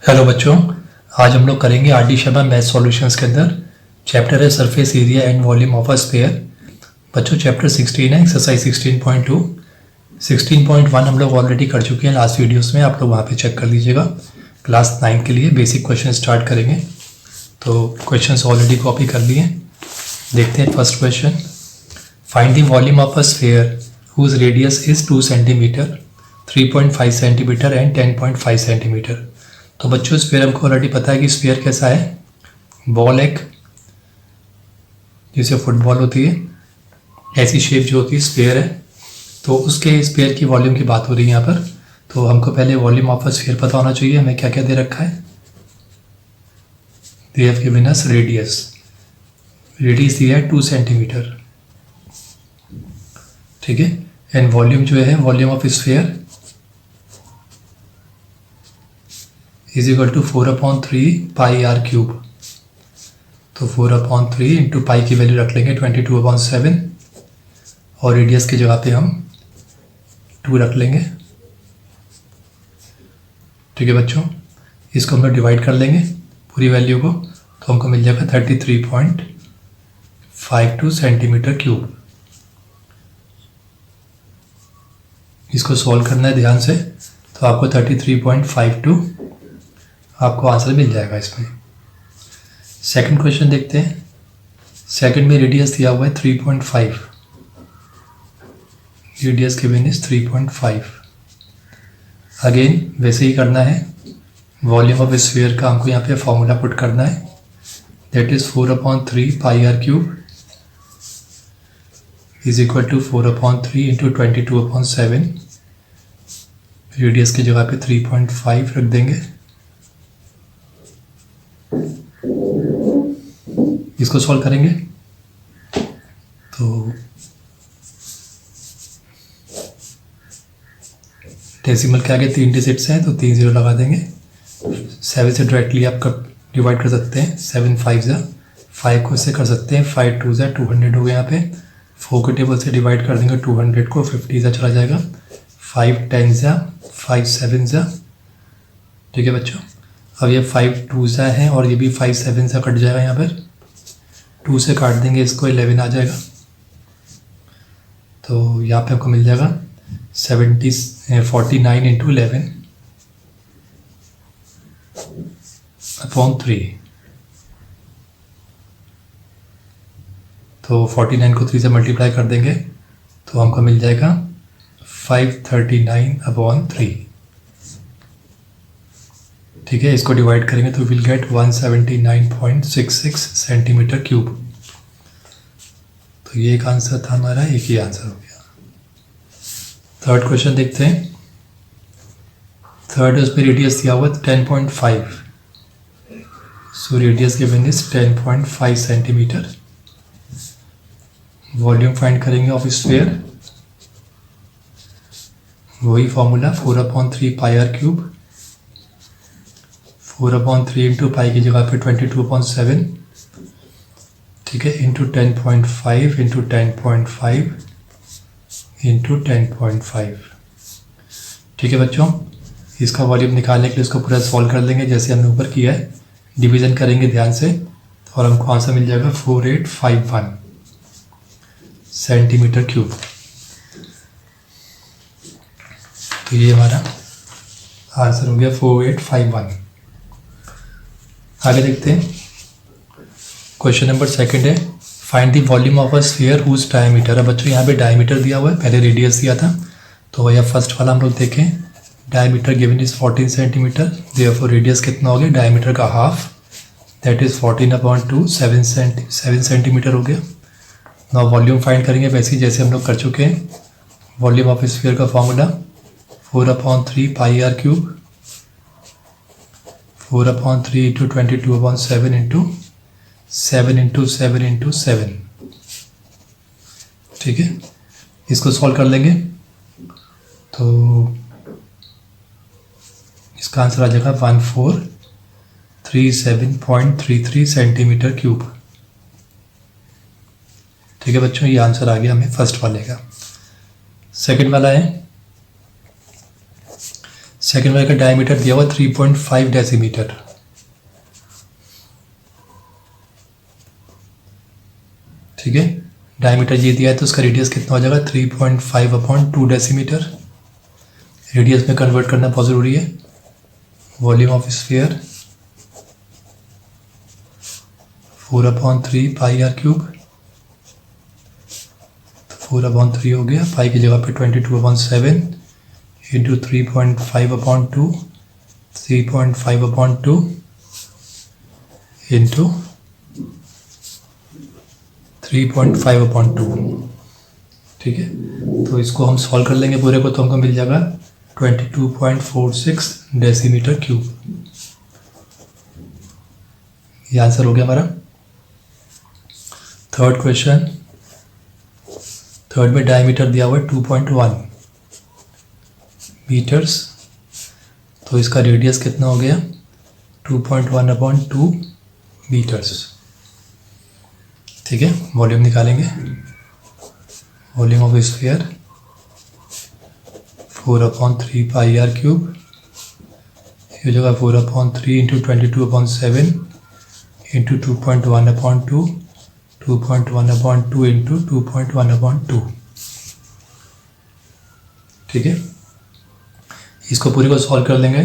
Hello बच्चों, आज हम लोग करेंगे R D Sharma math solutions के अंदर चैप्टर है surface area and volume of a sphere. बच्चों चैप्टर 16 है, एक्सरसाइज 16.2। 16.1 हम लोग ऑलरेडी कर चुके हैं लास्ट वीडियोस में, आप लोग वहाँ पे चेक कर लीजिएगा। क्लास 9 के लिए बेसिक क्वेश्चन स्टार्ट करेंगे, तो क्वेश्चंस ऑलरेडी कॉपी कर लिए। देखते हैं first question. Find the volume of a sphere whose radius is 2 centimetre, 3.5 centimetre and 10.5 centimetre. तो बच्चों स्फीयर हमको ऑलरेडी पता है कि स्फीयर कैसा है, बॉल एक जैसे फुटबॉल होती है ऐसी शेप जो होती है स्फीयर है। तो उसके स्फीयर की वॉल्यूम की बात हो रही है यहाँ पर। तो हमको पहले वॉल्यूम ऑफ अ स्फीयर पता होना चाहिए। हमें क्या क्या दे रखा है, they have given us radius दिया है 2 सेंटीमीटर, ठीक है। एंड वॉल्यूम जो है, volume of sphere is equal to 4/3 pi r cube. तो 4/3 इंटू पाई की वैल्यू रख लेंगे 22/7 और रेडियस की जगह पे हम 2 रख लेंगे, ठीक है बच्चों। इसको हम लोग डिवाइड कर लेंगे पूरी वैल्यू को, तो हमको मिल जाएगा 33.52 सेंटीमीटर क्यूब। इसको सॉल्व करना है ध्यान से, तो आपको 33.52 आपको आंसर मिल जाएगा इसमें। सेकंड क्वेश्चन देखते हैं। सेकंड में रेडियस दिया हुआ है 3.5, रेडियस गिवन इज 3.5। अगेन वैसे ही करना है, वॉल्यूम ऑफ स्फीयर का हमको यहाँ पे फॉर्मूला पुट करना है, that is 4/3 pi r cube is equal to 4/3 into 22/7। Radius की जगह पे 3.5 रख देंगे। इसको सॉल्व करेंगे तो डेसिमल के आगे 3 डिजिट्स हैं, तो 3 0 लगा देंगे। 7 से डायरेक्टली आप डिवाइड कर सकते हैं, 7 5 5 को इससे कर सकते हैं, 5 2 200 हो गया। यहाँ पे 4 के टेबल से डिवाइड कर देंगे 200 को, 50 चला जाएगा। 5 10 5 7, ठीक है बच्चों। अब ये 5 2 है और ये भी 5 7 कट जाएगा। यहाँ पर 2 से काट देंगे इसको, 11 आ जाएगा। तो यहाँ पे आपको मिल जाएगा 49 इंटू 11/3। तो 49 को 3 से मल्टीप्लाई कर देंगे तो हमको मिल जाएगा 539/3, ठीक है। इसको डिवाइड करेंगे तो विल गेट 179.66 सेंटीमीटर क्यूब। तो ये एक आंसर था हमारा, एक ही आंसर हो गया। थर्ड क्वेश्चन देखते हैं। थर्ड उसमें रेडियस दिया हुआ 10.5, so radius given is 10.5 centimetre. Volume find करेंगे ऑफ स्फीयर, वही formula 4/3 pi r cube. 4/3 into pi की जगह पे 22/7, ठीक है, इंटू 10.5 इंटू 10.5 इंटू 10.5, ठीक है बच्चों। इसका वॉल्यूम निकालने के लिए इसको पूरा सॉल्व कर लेंगे जैसे हमने ऊपर किया है। डिवीज़न करेंगे ध्यान से और हमको आंसर मिल जाएगा 4851 सेंटीमीटर क्यूब। तो ये हमारा आंसर हो गया 4851। आगे देखते हैं। क्वेश्चन नंबर सेकंड है, find the volume of a sphere whose diameter. अब बच्चों यहाँ पे डायमीटर दिया हुआ है, पहले रेडियस दिया था। तो यह फर्स्ट वाला हम लोग देखें, diameter given is 14 centimetre, therefore radius कितना हो गया, डायमीटर का हाफ, दैट इज 14/2 7 सेंटीमीटर हो गया। नाउ वॉल्यूम फाइंड करेंगे वैसे ही जैसे हम लोग कर चुके हैं। वॉल्यूम ऑफ स्फीयर का formula 4/3 pi r cube, 4/3 into 22/7 into 7 into 7 into 7, ठीक है। इसको सॉल्व कर लेंगे तो इसका आंसर आ जाएगा 1437.33 सेंटीमीटर क्यूब, ठीक है बच्चों। ये आंसर आ गया हमें फर्स्ट वाले का। सेकंड वाला है सेकेंड वाले का डायमीटर दिया हुआ 3.5 डेसीमीटर। ठीक है, डायमीटर ये दिया है तो उसका रेडियस कितना हो जाएगा 3.5/2 डेसीमीटर। रेडियस में कन्वर्ट करना बहुत ज़रूरी है। Volume of sphere 4/3 pi r cube, 4/3 हो गया। पाई की जगह पे 22/7 इंटू 3.5/2, 3.5/2 इंटू 3.5/2। ठीक है, तो इसको हम सॉल्व कर लेंगे पूरे को, तो हमको मिल जाएगा 22.46 डेसीमीटर क्यूब। ये आंसर हो गया हमारा। थर्ड क्वेश्चन, थर्ड में डायमीटर दिया हुआ है 2.1 मीटर्स, तो इसका रेडियस कितना हो गया 2.1/2 मीटर्स। ठीक है, वॉल्यूम निकालेंगे। Volume of sphere 4/3 pi r cube, ये जगह 4/3 इंटू 22/7 इंटू 2.1/2, 2.1/2 इंटू 2.1/2। ठीक है, इसको पूरे को सॉल्व कर लेंगे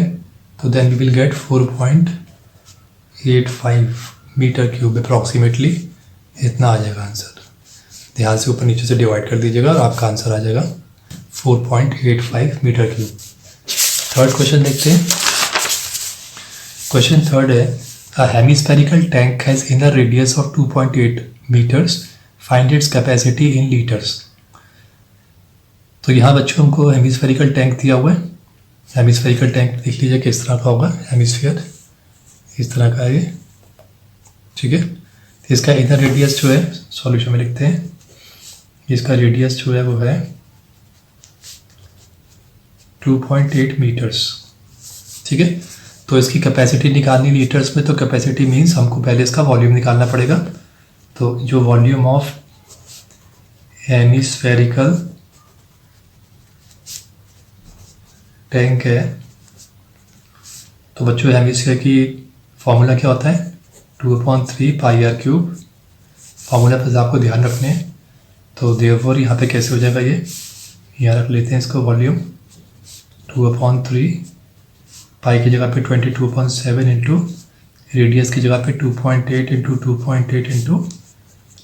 तो then we will get 4.85 metre cube approximately. इतना आ जाएगा आंसर। ध्यान से ऊपर नीचे से डिवाइड कर दीजिएगा और आपका आंसर आ जाएगा 4.85 मीटर क्यूब। थर्ड क्वेश्चन देखते हैं। क्वेश्चन थर्ड है, a hemispherical tank has inner radius of 2.8 metres, find its capacity in litres. तो यहाँ बच्चों हमको हेमिस्फेरिकल टैंक दिया हुआ है। हेमिस्फेरिकल टैंक देख लीजिए किस तरह का होगा। हेमिस्फीयर इस तरह का है ये। ठीक है, इसका इनर रेडियस जो है सॉल्यूशन में लिखते हैं। इसका रेडियस जो है वो है 2.8 मीटर्स। ठीक है, तो इसकी कैपेसिटी निकालनी लीटर्स में, तो कैपेसिटी मीन्स हमको पहले इसका वॉल्यूम निकालना पड़ेगा। तो जो वॉल्यूम ऑफ हेमिस्फेरिकल टैंक है, तो बच्चों हेमिस्फीयर की फॉर्मूला क्या होता है 2/3 पाई आर क्यूब। फार्मूला पर आपको ध्यान रखने हैं। तो देयरफॉर यहाँ पे कैसे हो जाएगा, ये यहाँ रख लेते हैं इसको। वॉल्यूम 2/3 पाई की जगह पे 22/7 इंटू रेडियस की जगह पे 2.8 इंटू 2.8 इंटू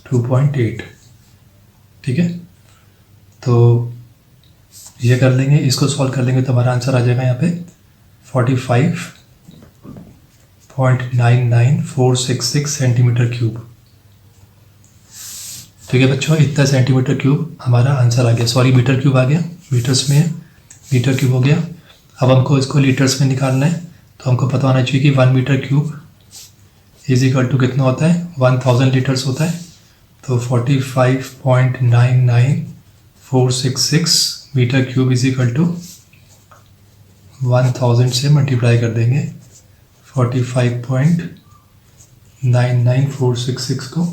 2.8। ठीक है, तो ये कर लेंगे, इसको सॉल्व कर लेंगे तो हमारा आंसर आ जाएगा यहाँ पे 45.99466 सेंटीमीटर क्यूब। ठीक है बच्चों, इतना सेंटीमीटर क्यूब हमारा आंसर आ गया। सॉरी, मीटर क्यूब आ गया, मीटर्स में मीटर क्यूब हो गया। अब हमको इसको लीटर्स में निकालना है, तो हमको पता होना चाहिए कि 1 metre cube is equal to कितना होता है 1000 लीटर्स होता है। तो 45.99466 metre cube is equal to 1000 से मल्टीप्लाई कर देंगे 45.99466 को।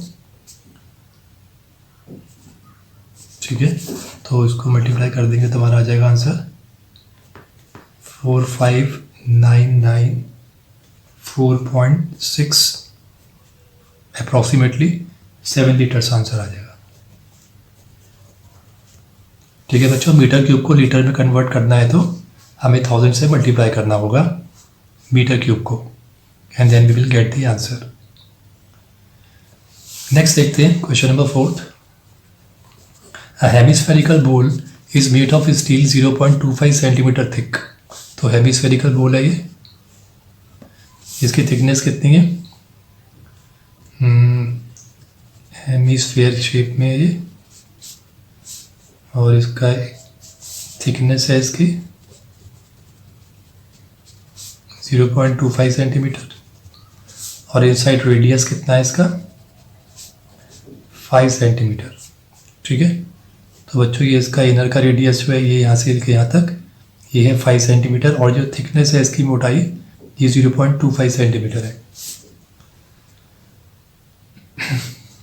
ठीक है, तो इसको मल्टीप्लाई कर देंगे तो हमारा आ जाएगा आंसर 45994.6 अप्रॉक्सीमेटली 7 लीटर्स आंसर आ जाएगा। ठीक है बच्चों, मीटर क्यूब को लीटर में कन्वर्ट करना है तो हमें 1000 से मल्टीप्लाई करना होगा मीटर क्यूब को, and then we will get the answer. Next देखते हैं question number 4। A hemispherical bowl is made of steel 0.25 centimetre thick. तो हेमिस्फेरिकल बोल है ये, इसकी थिकनेस कितनी है हेमिस्फीयर शेप में है ये, और इसका थिकनेस है इसकी 0.25 सेंटीमीटर, और इनसाइड रेडियस कितना है इसका 5 सेंटीमीटर। ठीक है, तो बच्चों ये इसका इनर का रेडियस जो है ये यहाँ से लेकर यहाँ तक ये है 5 सेंटीमीटर, और जो थिकनेस है इसकी मोटाई ये 0.25 सेंटीमीटर है।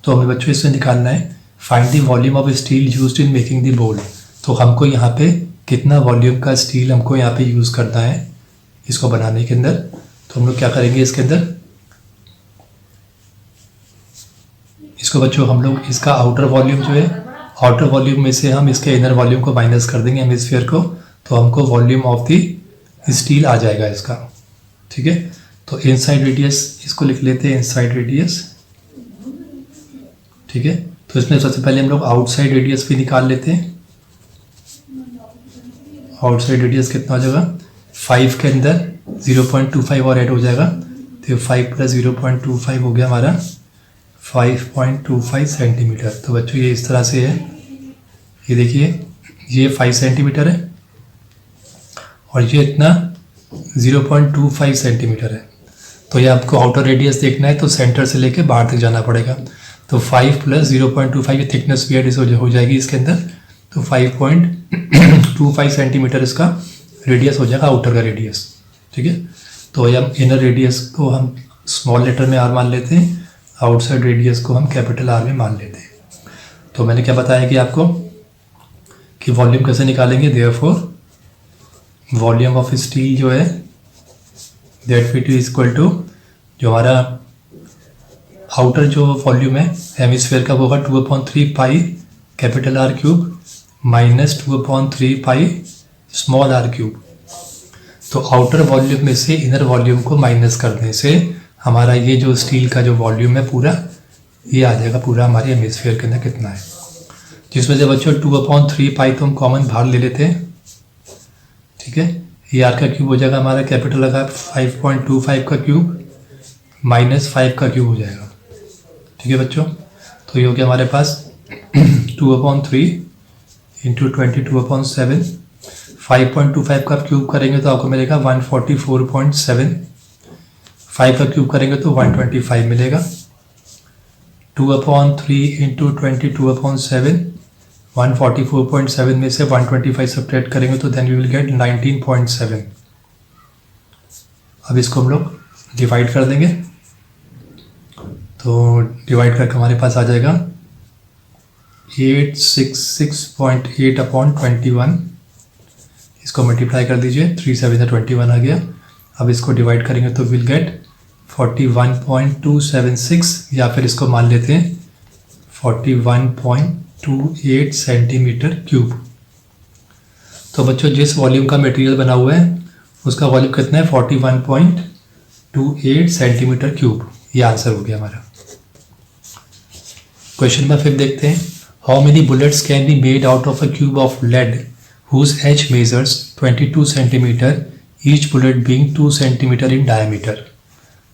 तो हमें बच्चों इससे निकालना है find the volume of steel used in making the बोल। तो हमको यहाँ पे कितना वॉल्यूम का स्टील हमको यहाँ पे यूज़ करना है इसको बनाने के अंदर। तो हम लोग क्या करेंगे इसके अंदर, इसको बच्चों हम लोग इसका आउटर वॉल्यूम जो है, आउटर वॉल्यूम में से हम इसके इनर वॉल्यूम को माइनस कर देंगे हेमिस्फीयर को, तो हमको वॉल्यूम ऑफ द स्टील आ जाएगा इसका। ठीक है, तो इनसाइड रेडियस इसको लिख लेते हैं, इनसाइड रेडियस। ठीक है, तो इसमें सबसे पहले हम लोग आउटसाइड रेडियस भी निकाल लेते हैं। आउटसाइड रेडियस कितना हो जाएगा, 5 के अंदर 0.25 और ऐड हो जाएगा, तो 5 + 0.25 हो गया हमारा 5.25 सेंटीमीटर। तो बच्चों ये इस तरह से है, ये देखिए ये 5 सेंटीमीटर है और ये इतना 0.25 सेंटीमीटर है। तो ये आपको आउटर रेडियस देखना है तो सेंटर से लेके बाहर तक जाना पड़ेगा। तो 5 + 0.25 ये थिकनेस भी एड हो जाएगी इसके अंदर, तो 5.25 सेंटीमीटर इसका रेडियस हो जाएगा, आउटर का रेडियस। ठीक है, तो हम इनर रेडियस को हम स्मॉल लेटर में आर मान लेते हैं, आउटसाइड रेडियस को हम कैपिटल आर में मान लेते हैं। तो मैंने क्या बताया कि आपको कि वॉल्यूम कैसे निकालेंगे, देयरफॉर वॉल्यूम ऑफ स्टील जो है that will be equal to, जो हमारा आउटर जो वॉल्यूम है हेमिस्फीयर का वो होगा 2/3 pi capital R cube minus 2/3 pi small r cube. तो आउटर वॉल्यूम में से इनर वॉल्यूम को माइनस करने से हमारा ये जो स्टील का जो वॉल्यूम है पूरा ये आ जाएगा, पूरा हमारे हेमिस्फीयर के अंदर कितना है, जिसमें से बच्चों 2/3 पाई तो हम कॉमन बाहर ले लेते हैं। ठीक है, ये आर का क्यूब हो जाएगा हमारा कैपिटल लगा 5.25 का क्यूब माइनस 5 का क्यूब हो जाएगा। ठीक है बच्चों, तो ये हो गया हमारे पास 2/3 × 22/7, 5.25 का क्यूब करेंगे तो आपको मिलेगा 144.7, 5 का क्यूब करेंगे तो 125 मिलेगा। 2/3 × 22/7, 144.7 में से 125 सब्ट्रैक्ट करेंगे तो देन वी विल गेट 19.7। अब इसको हम लोग डिवाइड कर देंगे, तो डिवाइड करके हमारे पास आ जाएगा 866.8/21। इसको मल्टीप्लाई कर दीजिए, 3 7 21 आ गया। अब इसको डिवाइड करेंगे तो विल गेट 41.276, या फिर इसको मान लेते हैं 41.28 सेंटीमीटर क्यूब। तो बच्चों जिस वॉल्यूम का मटेरियल बना हुआ है उसका वॉल्यूम कितना है, 41.28 सेंटीमीटर क्यूब। ये आंसर हो गया हमारा। क्वेश्चन नंबर 5 देखते हैं, how many bullets can be made out of a cube of lead whose edge measures 22 centimetre, each bullet being 2 centimetre in diameter।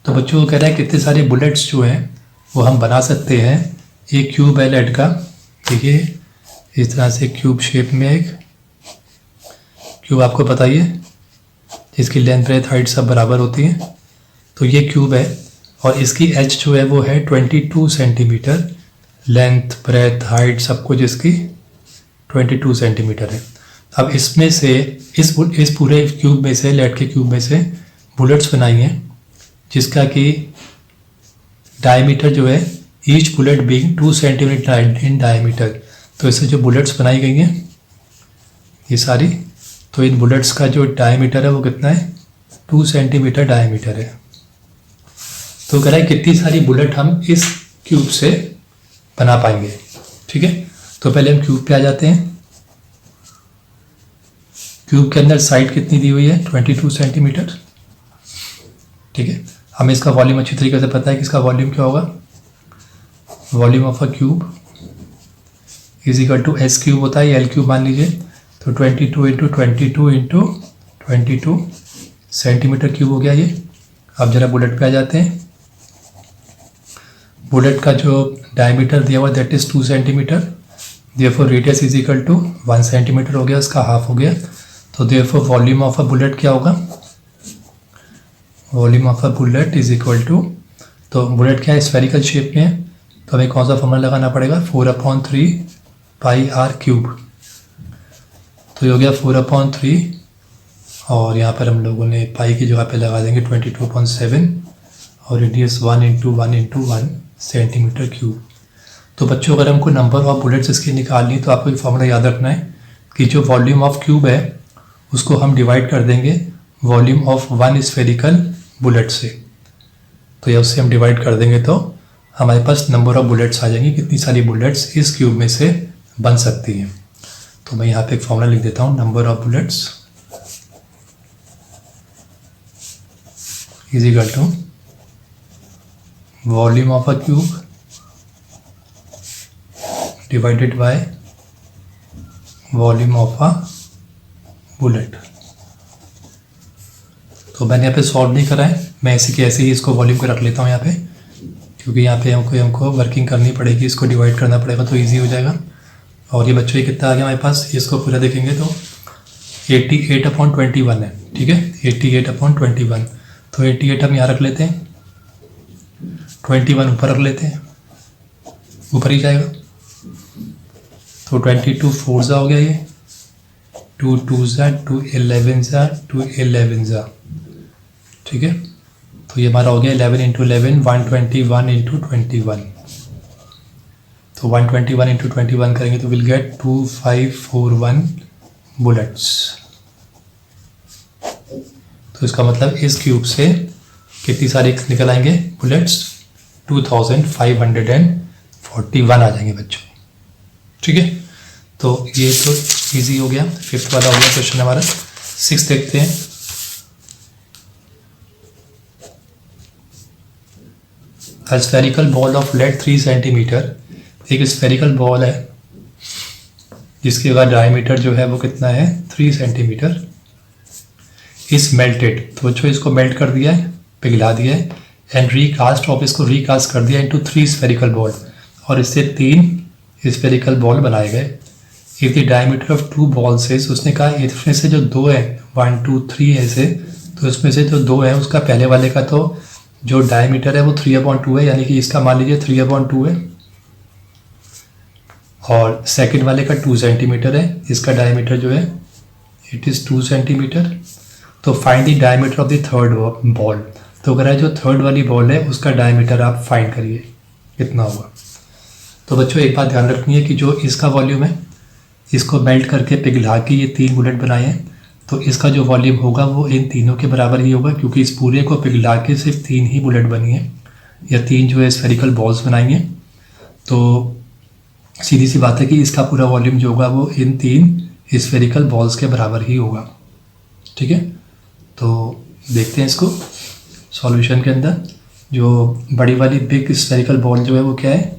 तो बच्चों को कह रहा है कितने सारे बुलेट्स जो हैं वो हम बना सकते हैं। एक क्यूब है लेड का, देखिए इस तरह से क्यूब शेप में एक क्यूब आपको पता ही है जिसकी लेंथ ब्रेथ हाइट सब बराबर होती है। तो ये क्यूब है और इसकी एज जो है वो है 22 सेंटीमीटर, लेंथ ब्रेथ हाइट सब कुछ इसकी 22 सेंटीमीटर है। अब इसमें से इस पूरे क्यूब में से, लेड के क्यूब में से बुलेट्स बनाई हैं जिसका कि डायमीटर जो है each bullet being 2 centimetre in diameter. तो इससे जो बुलेट्स बनाई गई हैं ये सारी, तो इन बुलेट्स का जो डायमीटर है वो कितना है, 2 सेंटीमीटर डायमीटर है। तो कह रहा है कितनी सारी बुलेट हम इस क्यूब से बना पाएंगे। ठीक है, तो पहले हम क्यूब पे आ जाते हैं। क्यूब के अंदर साइड कितनी दी हुई है, 22 सेंटीमीटर। ठीक है, हमें इसका वॉल्यूम अच्छी तरीके से पता है कि इसका वॉल्यूम क्या होगा, volume of a cube is equal to s cube होता है, एल क्यूब मान लीजिए। तो 22 × 22 × 22 सेंटीमीटर क्यूब हो गया ये। अब जरा बुलेट पे आ जाते हैं। बुलेट का जो डायमीटर दिया हुआ that is 2 centimetre, therefore radius is equal to 1 centimetre हो गया, उसका हाफ हो गया। तो therefore volume of a bullet क्या होगा, volume of a bullet is equal to, तो बुलेट क्या है, स्फेरिकल शेप में है, तो हमें कौन सा फॉर्मूला लगाना पड़ेगा, 4/3 पाई आर क्यूब। तो ये हो गया 4/3 और यहाँ पर हम लोगों ने पाई की जगह पे लगा देंगे 22.7 और रेडियस 1 × 1 × 1 सेंटीमीटर क्यूब। तो बच्चों अगर हमको नंबर ऑफ बुलेट्स इसकी निकालनी तो आपको एक फॉर्मूला याद रखना है कि जो वॉल्यूम ऑफ क्यूब है उसको हम डिवाइड कर देंगे volume of one spherical bullet से। तो या उससे हम डिवाइड कर देंगे तो हमारे पास नंबर ऑफ बुलेट्स आ जाएंगी, कितनी सारी बुलेट्स इस क्यूब में से बन सकती हैं। तो मैं यहाँ पे एक फॉर्मूला लिख देता हूँ, number of bullets is equal to volume of a cube divided by volume of a bullet. तो मैंने यहाँ पे सॉल्व नहीं करा है, मैं ऐसे के ऐसे ही इसको वॉल्यूम को रख लेता हूँ यहाँ पे, क्योंकि यहाँ पे हमको वर्किंग करनी पड़ेगी, इसको डिवाइड करना पड़ेगा तो इजी हो जाएगा। और ये बच्चों ये कितना आ गया हमारे पास, इसको पूरा देखेंगे तो 88/21 है, ठीक है, 88/21। तो 88 हम यहाँ रख लेते हैं, 21 ऊपर रख लेते हैं, ऊपर ही जाएगा। तो 22 4 ज़ा हो गया, ये 2 2 ज़ा 2 11 ज़ा 2 11 ज़ा, ठीक है। तो ये हमारा हो गया 11 × 11 121 × 21। तो 121 × 21 करेंगे तो विल गेट 2541 बुलेट्स। तो इसका मतलब इस क्यूब से कितनी सारी निकल आएंगे बुलेट्स, 2541 आ जाएंगे बच्चों, ठीक है। तो ये तो इजी हो गया, फिफ्थ वाला हो गया क्वेश्चन हमारा। सिक्स देखते हैं। A spherical ball of lead 3 centimetre, एक स्फेरिकल बॉल है जिसके का डायमीटर जो है वो कितना है 3 सेंटीमीटर, इस मेल्टेड, तो बच्चों इसको मेल्ट कर दिया है, पिघला दिया है, एंड रीकास्ट ऑफ, इसको रीकास्ट कर दिया इनटू 3 स्फेरिकल बॉल, और इससे 3 स्फेरिकल बॉल बनाए गए। If the diameter of 2 balls है, उसने कहा इसमें से जो 2 है 1 2 3 ऐसे, तो उसमें से जो 2 है उसका पहले वाले का तो जो डायमीटर है वो 3/2 है, यानी कि इसका मान लीजिए 3/2 है, और सेकंड वाले का 2 सेंटीमीटर है, इसका डायमीटर जो है इट इज़ 2 सेंटीमीटर। तो find the diameter of the third ball, तो अगर जो थर्ड वाली बॉल है उसका डायमीटर आप फाइंड करिए कितना होगा। तो बच्चों एक बात ध्यान रखनी है कि जो इसका वॉल्यूम है, इसको मेल्ट करके पिघला के ये 3 बुलेट बनाए हैं, तो इसका जो वॉल्यूम होगा वो इन तीनों के बराबर ही होगा, क्योंकि इस पूरे को पिघला के सिर्फ 3 ही बुलेट बनी है, या 3 जो है स्फेरिकल बॉल्स बनाएंगे। तो सीधी सी बात है कि इसका पूरा वॉल्यूम जो होगा वो इन 3 स्फेरिकल बॉल्स के बराबर ही होगा, ठीक है। तो देखते हैं इसको सॉल्यूशन के अंदर। जो बड़ी वाली बिग स्फेरिकल बॉल जो है वो क्या है,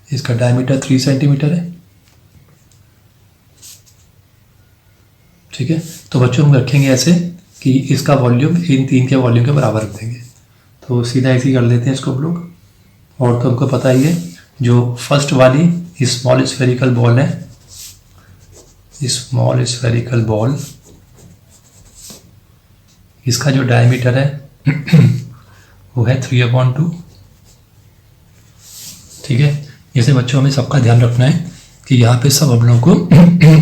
इसका डायमीटर 3 सेंटीमीटर है, ठीक है। तो बच्चों हम रखेंगे ऐसे कि इसका वॉल्यूम इन 3 के वॉल्यूम के बराबर रख देंगे। तो सीधा ऐसे ही कर लेते हैं इसको हम लोग। और तो हमको पता ही है जो फर्स्ट वाली स्मॉल स्फेरिकल बॉल है, स्मॉल स्फेरिकल बॉल, इसका जो डायमीटर है वो है 3/2, ठीक है। जैसे बच्चों हमें सबका ध्यान रखना है कि यहाँ पे सब हम लोगों को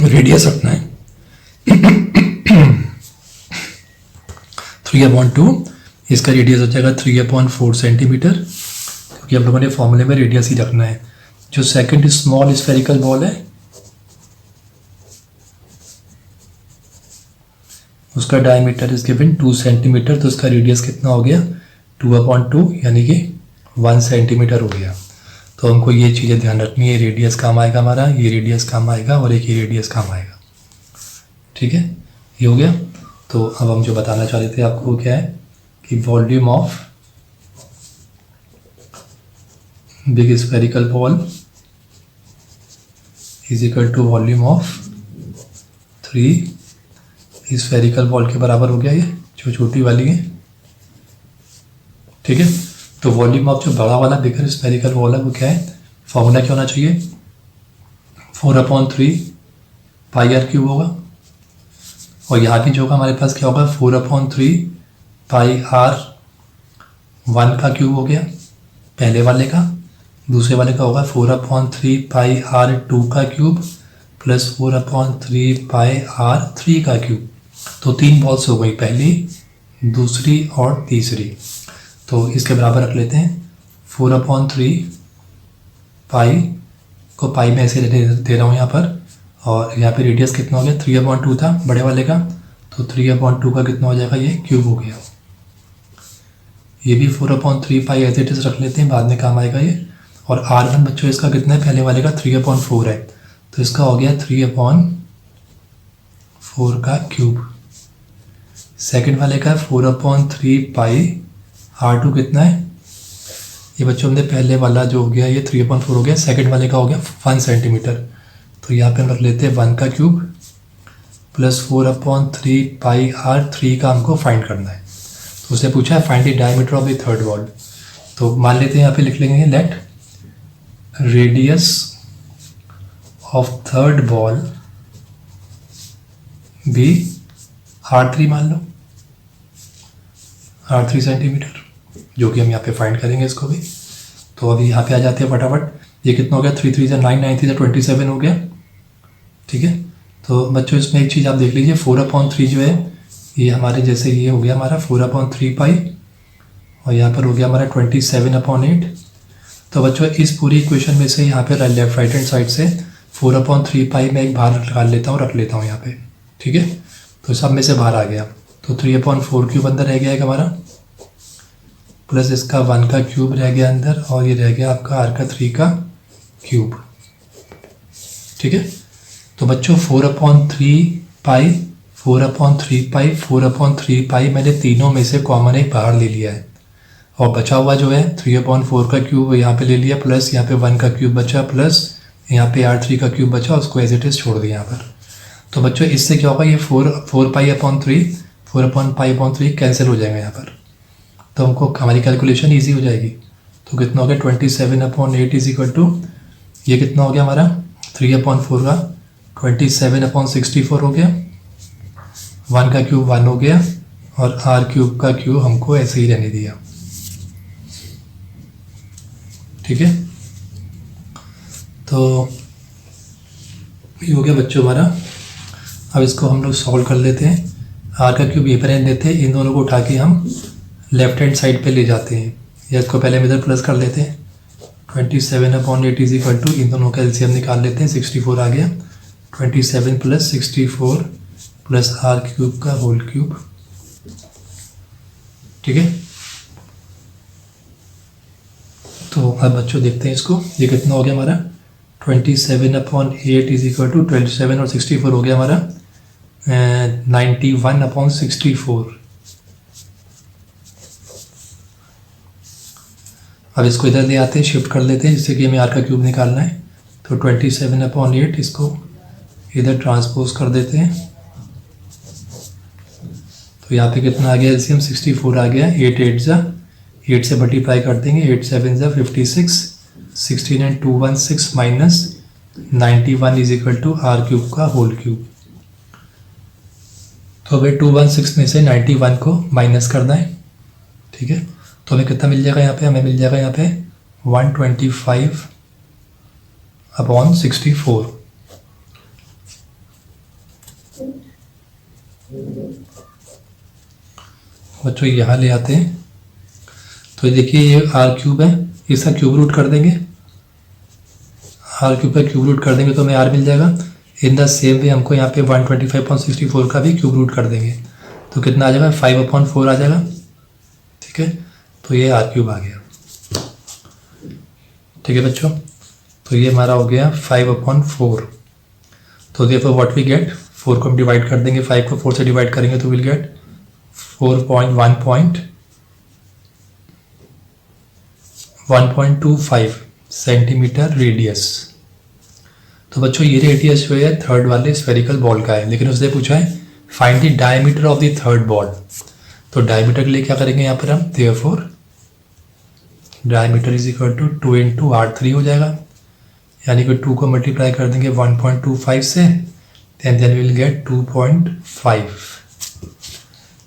रेडियस रखना है 3/2, इसका रेडियस हो जाएगा 3/4 सेंटीमीटर, क्योंकि हम लोगों ने फॉर्मूले में रेडियस ही रखना है। जो सेकंड स्मॉल स्फेरिकल बॉल है उसका डायमीटर इज गिवन 2 सेंटीमीटर, तो उसका रेडियस कितना हो गया 2/2, यानी कि 1 सेंटीमीटर हो गया। तो हमको ये चीज़ें ध्यान रखनी है, रेडियस काम आएगा हमारा, ये रेडियस काम आएगा, और एक ये रेडियस काम आएगा, ठीक है। ये हो गया। तो अब हम जो बताना चाह रहे थे आपको वो क्या है कि volume of big spherical ball is equal to volume of 3 spherical ball के बराबर हो गया, ये जो छोटी वाली है, ठीक है। तो वॉल्यूम ऑफ जो बड़ा वाला बिगर स्फेरिकल बॉल है वो क्या है, फॉर्मूला क्या होना चाहिए 4/3 πr³ होगा, और यहाँ भी जो होगा हमारे पास क्या होगा 4/3 πr1 का क्यूब हो गया पहले वाले का, दूसरे वाले का होगा 4/3 πr2 का क्यूब प्लस 4/3 πr3 का क्यूब। तो 3 बॉल्स हो गई, पहली, दूसरी और तीसरी। तो तो इसके बराबर रख लेते हैं 4/3 पाई को पाई में ऐसे दे रहा हूँ यहाँ पर, और यहाँ पे रेडियस कितना हो गया 3/2 था बड़े वाले का, तो 3/2 का कितना हो जाएगा, ये क्यूब हो गया। ये भी 4/3 पाई एज इट इज रख लेते हैं, बाद में काम आएगा ये। और R1 बच्चों इसका कितना है, पहले वाले का 3/4 है, तो इसका हो गया 3/4 का क्यूब। सेकंड वाले का 4/3 पाई, R2 कितना है, ये बच्चों हमने पहले वाला जो हो गया ये 3/4 हो गया, सेकंड वाले का हो गया 1 सेंटीमीटर, तो यहाँ पे हम रख लेते हैं 1 का क्यूब प्लस 4/3 पाई R3 का हमको फाइंड करना है। तो उससे पूछा है find the diameter of the third ball, तो मान लेते हैं यहाँ पे लिख लेंगे let radius of third ball भी R3 मान लो, R3 सेंटीमीटर, जो कि हम यहाँ पे फाइंड करेंगे इसको भी। तो अभी यहाँ पे आ जाते हैं फटाफट, ये कितना हो गया 3 3 9 9 3 27 हो गया, ठीक है। तो बच्चों इसमें एक चीज़ आप देख लीजिए, 4/3 जो है ये हमारे जैसे ये हो गया हमारा 4/3 पाई, और यहाँ पर हो गया हमारा 27/8। तो बच्चों इस पूरी इक्वेशन में से यहाँ पे लेफ्ट राइट हैंड साइड से 4/3 पाई में एक बाहर निकाल लेता हूँ, रख लेता हूँ यहाँ पे, ठीक है। तो सब में से बाहर आ गया, तो 3/4 क्यूब अंदर रह गया एक हमारा, प्लस इसका 1 का क्यूब रह गया अंदर, और ये रह गया आपका R का 3 का क्यूब, ठीक है। तो बच्चों 4/3 पाई 4/3 पाई 4/3 पाई मैंने तीनों में से कॉमन एक बाहर ले लिया है, और बचा हुआ जो है 3/4 का क्यूब यहाँ पे ले लिया, प्लस यहाँ पे 1 का क्यूब बचा, प्लस यहाँ पे R3 का क्यूब बचा, उसको एज इट इज छोड़ दिया यहाँ पर। तो बच्चों इससे क्या होगा, ये 4/3 कैंसिल हो जाएगा यहाँ पर, तो हमको हमारी कैलकुलेशन ईजी हो जाएगी। तो कितना हो गया 27/8 इज इक्वल टू, ये कितना हो गया हमारा 3/4 का 27/64 हो गया, 1 का क्यूब 1 हो गया, और R क्यूब का क्यूब हमको ऐसे ही रहने दिया, ठीक है। तो ये हो गया बच्चों हमारा। अब इसको हम लोग सॉल्व कर लेते हैं, R का क्यूब ये पर रहने देते हैं, इन दोनों को उठा के हम लेफ्ट हैंड साइड पे ले जाते हैं, या इसको पहले हम इधर प्लस कर लेते हैं, 27/8 इज इक्वल टू, इन दोनों का एलसीएम निकाल लेते हैं, 64 आ गया, 27 प्लस 64 प्लस R क्यूब का होल क्यूब, ठीक है। तो अब बच्चों देखते हैं इसको, ये कितना हो गया हमारा 27/8 इज इक्वल टू 27 और 64 हो गया हमारा 91/64। अब इसको इधर ले आते हैं, शिफ्ट कर लेते हैं, जिससे कि हमें R का क्यूब निकालना है। तो 27/8 इसको इधर ट्रांसपोज कर देते हैं, तो यहाँ पे कितना आ गया एलसीएम 64 आ गया, 8 8 जा 8 से मल्टीप्लाई कर देंगे, 8 7 जा 56, 16 and 2 1 6 minus 91 is equal to R cube का होल क्यूब। तो हमें 216 में से 91 को माइनस करना है, ठीक है। तो हमें कितना मिल जाएगा यहाँ पे, हमें मिल जाएगा यहाँ पे 125/64। बच्चों यहाँ ले आते हैं, तो ये देखिए ये R क्यूब है, इसका क्यूब रूट कर देंगे, R क्यूब का क्यूब रूट कर देंगे तो हमें R मिल जाएगा। इन द सेम वे हमको यहाँ पे 125/64 का भी क्यूब रूट कर देंगे, तो कितना आ जाएगा 5/4 आ जाएगा, ठीक है। तो ये R क्यूब आ गया, ठीक है बच्चों। तो ये हमारा हो गया 5/4। तो देयरफॉर व्हाट वी गेट, 4 को हम डिवाइड कर देंगे, 5 को 4 से डिवाइड करेंगे तो विल गेट 1.25 सेंटीमीटर रेडियस। तो बच्चों ये रेडियस जो है थर्ड वाले स्फेरिकल बॉल का है, लेकिन उसने पूछा है find the diameter of the third ball. तो डायमीटर के लिए क्या करेंगे यहाँ पर हम, therefore diameter is equal to 2 into R3 हो जाएगा, यानी कि 2 को मल्टीप्लाई कर देंगे 1.25 से, एंड देन विल गेट 2.5।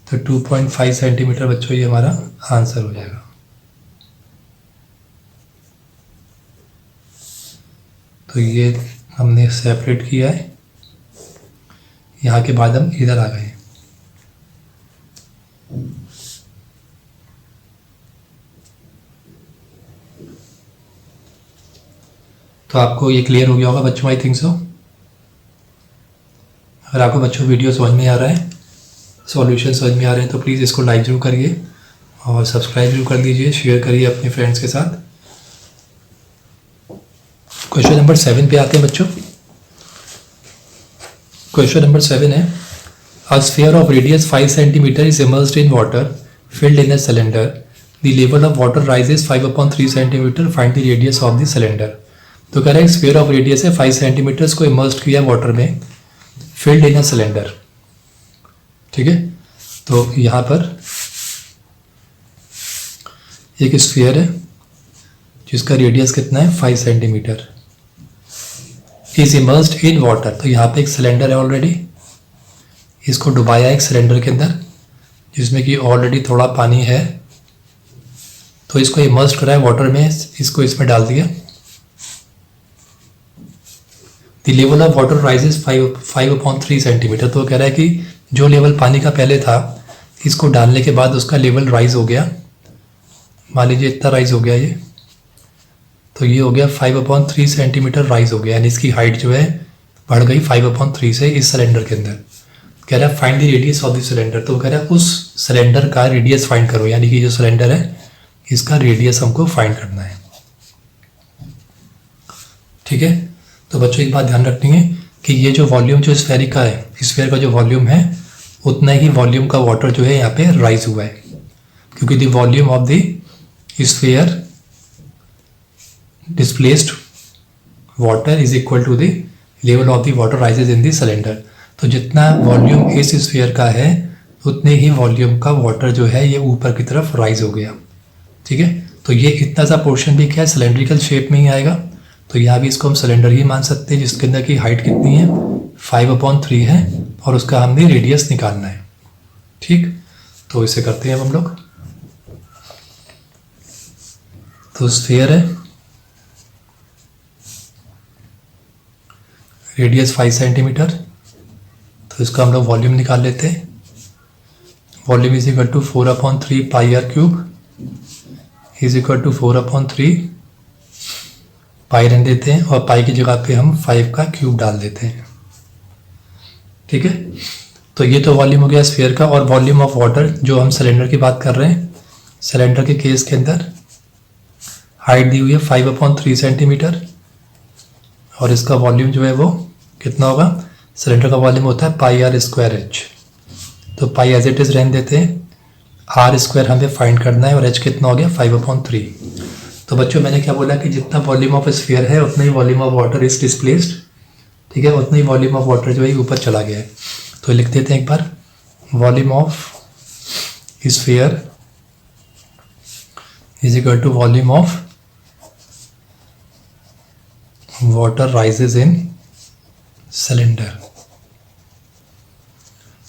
तो 2.5 सेंटीमीटर बच्चों ये हमारा आंसर हो जाएगा। तो ये हमने सेपरेट किया है, यहाँ के बाद हम इधर आ गए। तो आपको ये क्लियर हो गया होगा बच्चों, आई थिंक सो। अगर आपको बच्चों वीडियो समझ में आ रहा है, सॉल्यूशन समझ में आ रहे हैं, तो प्लीज़ इसको लाइक जरूर करिए और सब्सक्राइब जरूर कर दीजिए, शेयर करिए अपने फ्रेंड्स के साथ। क्वेश्चन नंबर 7 पे आते हैं बच्चों। क्वेश्चन नंबर 7 है, a sphere of radius 5 centimetre is immersed in water filled in a cylinder. The level of water rises 5/3 centimetre. Find the radius of the cylinder. तो कह रहा है स्फीयर ऑफ रेडियस है 5 सेंटीमीटर को immersed किया water में, filled in a cylinder. ठीक है, तो यहाँ पर एक स्फीयर है जिसका रेडियस कितना है 5 centimetre, is immersed in water. तो यहाँ पे एक सिलेंडर है ऑलरेडी, इसको डुबाया एक सिलेंडर के अंदर जिसमें कि ऑलरेडी थोड़ा पानी है, तो इसको इमर्स्ड करा है वाटर में, इसको इसमें डाल दिया। The level of water rises 5/3 centimetre. तो कह रहा है कि जो लेवल पानी का पहले था, इसको डालने के बाद उसका लेवल राइज हो गया। मान लीजिए इतना राइज हो गया ये, तो ये हो गया 5/3 सेंटीमीटर राइज हो गया, यानी इसकी हाइट जो है बढ़ गई 5/3 से इस सिलेंडर के अंदर। कह रहा है find the radius of the cylinder. तो कह रहा है उस सिलेंडर का रेडियस फाइंड करो, यानी कि जो सिलेंडर है इसका रेडियस हमको फाइंड करना है। ठीक है, तो बच्चों एक बात ध्यान रखनी है कि ये जो वॉल्यूम जो स्फेयर का है, स्फेयर का जो वॉल्यूम है उतना ही वॉल्यूम का वाटर जो है यहाँ पे राइज हुआ है, क्योंकि the volume of the sphere displaced water is equal to the level of the water rises in the cylinder. तो जितना वॉल्यूम इस स्फीयर का है उतने ही वॉल्यूम का वाटर जो है ये ऊपर की तरफ राइज हो गया। ठीक है, तो ये इतना सा पोर्शन भी क्या है सिलेंड्रिकल शेप में ही आएगा, तो यहाँ भी इसको हम सिलेंडर ही मान सकते हैं, जिसके अंदर की हाइट कितनी है 5/3 है और उसका हमने रेडियस निकालना है। ठीक, तो इसे करते हैं हम लोग। तो स्फीयर है, रेडियस 5 सेंटीमीटर, तो इसका हम लोग वॉल्यूम निकाल लेते हैं। Volume is equal to 4/3 pi r cube is equal to 4/3 pi रन देते हैं और पाई की जगह पे हम 5 का क्यूब डाल देते हैं। ठीक है, तो ये तो वॉल्यूम हो गया स्फीयर का। और वॉल्यूम ऑफ वाटर जो हम सिलेंडर की बात कर रहे हैं, सिलेंडर के केस के अंदर हाइट दी हुई है 5/3 सेंटीमीटर और इसका वॉल्यूम जो है वो कितना होगा, सिलेंडर का वॉल्यूम होता है पाई आर स्क्वायर एच। तो पाई एज इट इज रहने देते हैं, आर स्क्वायर हमें फाइंड करना है और एच कितना हो गया 5/3। तो बच्चों मैंने क्या बोला कि जितना वॉल्यूम ऑफ स्फीयर है उतना ही volume of water is displaced. ठीक है, उतना ही वॉल्यूम ऑफ वाटर जो है ऊपर चला गया है। तो लिख देते हैं एक बार, volume of sphere is equal to volume of water rises in cylinder.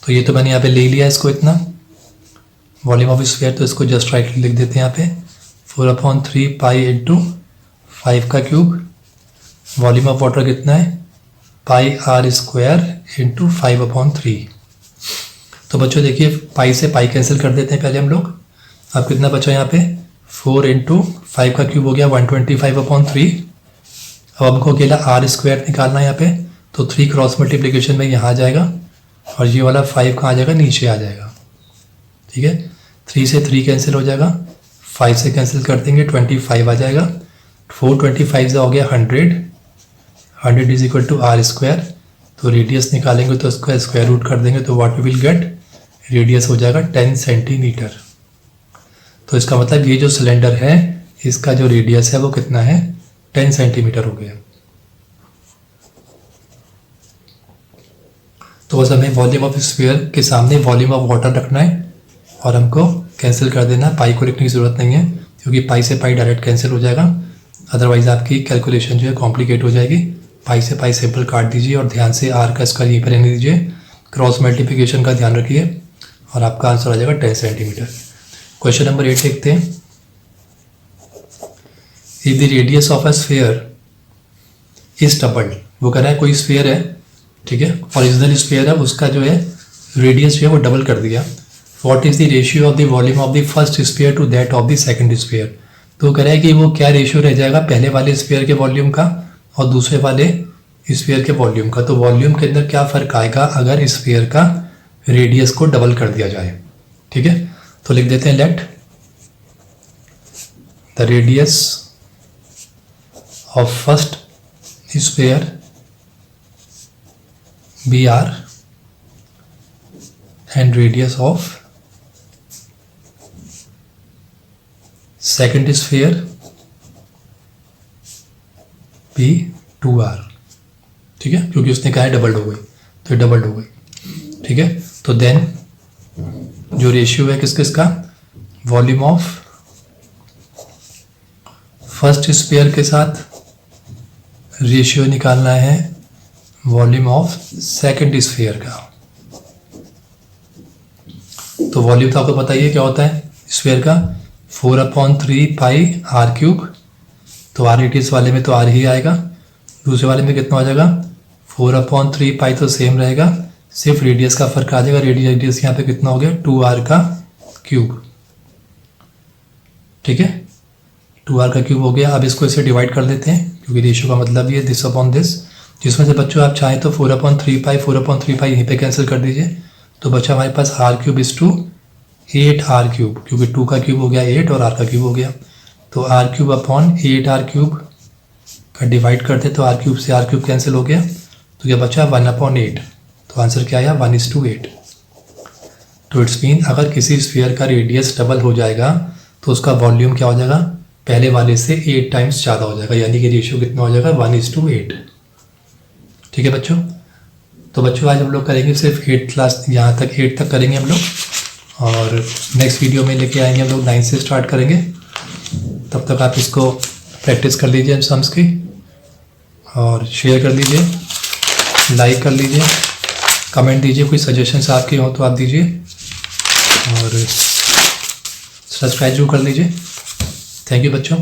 तो ये तो मैंने यहाँ पे ले लिया इसको इतना वॉल्यूम ऑफ स्फीयर, तो इसको जस्ट राइटली लिख देते हैं यहाँ पे 4/3 पाई इंटू 5 का क्यूब। वॉल्यूम ऑफ वाटर कितना है पाई आर स्क्वायर इंटू 5/3। तो बच्चों देखिए पाई से पाई कैंसिल कर देते हैं पहले हम लोग। अब कितना बचा यहाँ पे 4 इंटू 5 का क्यूब हो गया 125/3। अब हमको अकेला आर स्क्वायर निकालना है यहाँ पे, तो 3 क्रॉस मल्टीप्लिकेशन में यहाँ आ जाएगा और ये वाला 5 कहाँ आ जाएगा, नीचे आ जाएगा। ठीक है, 3 से 3 कैंसिल हो जाएगा, 5 से कैंसिल कर देंगे 25 आ जाएगा। 425 हो गया 100 is equal to r square. तो रेडियस निकालेंगे तो उसका स्क्वायर रूट कर देंगे, तो what we will get, radius हो जाएगा 10 सेंटीमीटर। तो इसका मतलब ये जो सिलेंडर है इसका जो रेडियस है वो कितना है 10 सेंटीमीटर हो गया। तो बस हमें वॉल्यूम ऑफ स्फीयर के सामने वॉल्यूम ऑफ वाटर रखना है और हमको कैंसिल कर देना, पाई को लिखने की ज़रूरत नहीं है क्योंकि पाई से पाई डायरेक्ट कैंसिल हो जाएगा, अदरवाइज आपकी कैलकुलेशन जो है कॉम्प्लिकेट हो जाएगी। पाई से पाई सिंपल काट दीजिए और ध्यान से आर का इसका यहीं पर रहने दीजिए, क्रॉस मल्टीप्लिकेशन का ध्यान रखिए और आपका आंसर आ जाएगा 10 सेंटीमीटर। क्वेश्चन नंबर 8 देखते हैं। If the radius of a sphere is doubled, वो कह रहा है कोई स्फीयर है, ठीक है, ओरिजिनल स्फीयर है, उसका जो है रेडियस जो है वो डबल कर दिया। What is the ratio of the volume of the first sphere to that of the second sphere. तो कह रहा है कि वो क्या रेशियो रह जाएगा पहले वाले स्फीयर के वॉल्यूम का और दूसरे वाले स्फीयर के वॉल्यूम का। तो वॉल्यूम के अंदर क्या फ़र्क आएगा अगर स्फीयर का रेडियस को डबल कर दिया जाए। ठीक है, तो लिख देते हैं let the radius of first sphere be r and radius of second sphere be 2r। ठीक है, क्योंकि उसने कहा है डबल्ड हो गई, तो ये डबल्ड हो गई। ठीक है, तो देन जो रेशियो है किस किस का, वॉल्यूम ऑफ फर्स्ट स्फीयर के साथ रेशियो निकालना है वॉल्यूम ऑफ सेकंड स्फीयर का। तो वॉल्यूम तो आपको पता ही है क्या होता है स्फीयर का, 4/3 पाई आर क्यूब। तो आर रेडियस वाले में तो आर ही आएगा, दूसरे वाले में कितना हो जाएगा 4/3 पाई, तो सेम रहेगा, सिर्फ रेडियस का फर्क आ जाएगा। रेडियस यहाँ पे कितना हो गया 2r का क्यूब। ठीक है, 2r का क्यूब हो गया। अब इसको इसे डिवाइड कर देते हैं, क्योंकि रेशियो का मतलब ये दिस अपॉन दिस, जिसमें से बच्चों आप चाहें तो 4/3 पाई यहीं पे कैंसिल कर दीजिए। तो बच्चा हमारे पास r cube is to 8r cube, क्योंकि 2 का क्यूब हो गया 8 और r का क्यूब हो गया। तो R cube upon 8r cube का डिवाइड करते तो आर क्यूब से आर क्यूब कैंसिल हो गया, तो क्या बचा 1/8। तो आंसर क्या आया 1:8। तो इट्स मीन अगर किसी स्फीयर का रेडियस डबल हो जाएगा तो उसका वॉल्यूम क्या हो जाएगा, पहले वाले से 8 टाइम्स ज़्यादा हो जाएगा, यानी कि रेशियो कितना हो जाएगा 1:8। ठीक है बच्चों, तो बच्चों आज हम लोग करेंगे सिर्फ 8 क्लास, यहाँ तक 8 तक करेंगे हम लोग, और नेक्स्ट वीडियो में लेके आएंगे हम लोग 9 से स्टार्ट करेंगे। तब तक आप इसको प्रैक्टिस कर लीजिए सम्स की, और शेयर कर लीजिए, लाइक कर लीजिए, कमेंट दीजिए, कोई सजेशंस आपके हो तो आप दीजिए, और सब्सक्राइब जरूर कर लीजिए। थैंक यू बच्चों।